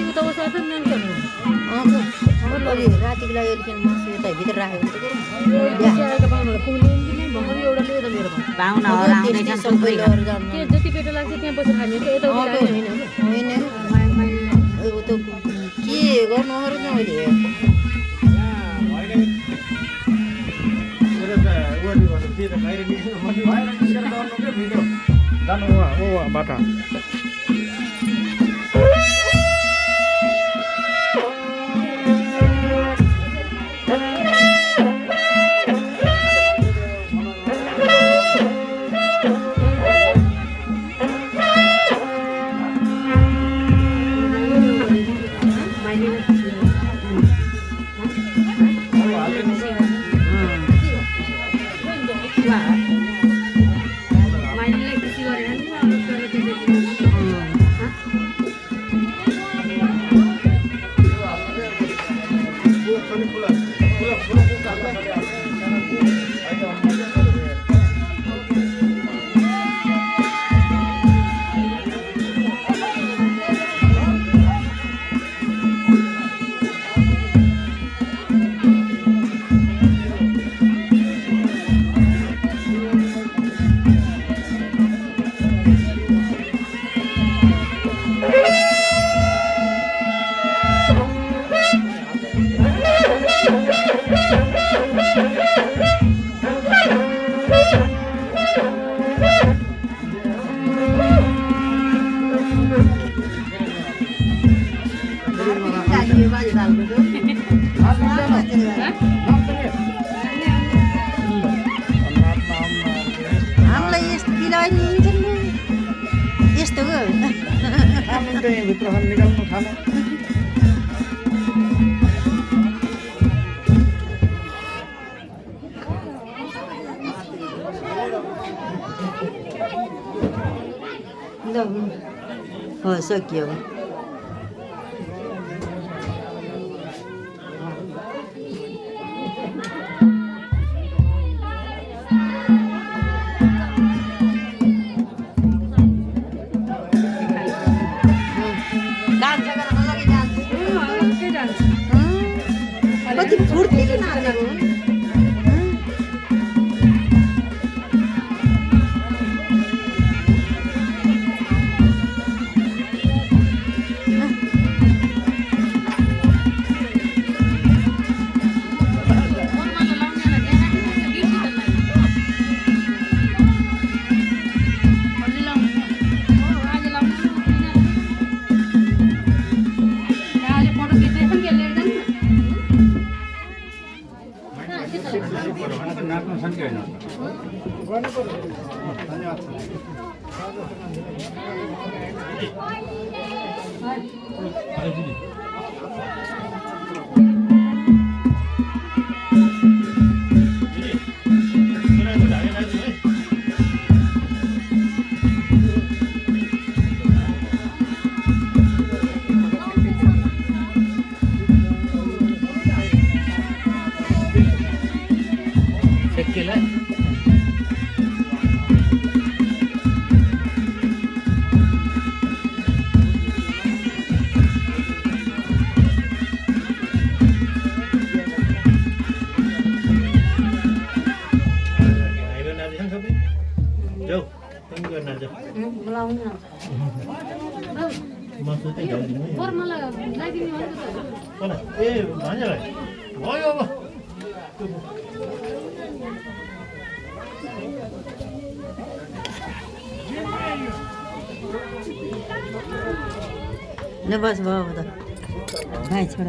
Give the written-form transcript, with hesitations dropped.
उता बसेर त मेन गर्नु अलि रातिको लागि अलिकति मासु यता भित्र राख्यो भने त आएका पाहुनाहरू पुग्ने नै भर्खर एउटा लिएर मेरो पाहुना हराउँदैछन् सबै लिएर जानु के जति पेटो लाग्छ त्यहाँ बसेर खाने कि यता उता होइन होइन ऊ त के गर्नु अरू न अहिले बाटा हामीलाई यस्तो बिलाइ दिन्छ नि यस्तो हो भित्र निकाल्नु खानु हो सकियो कति फुर्ती नाचेको न बस भयो त भाइ छोड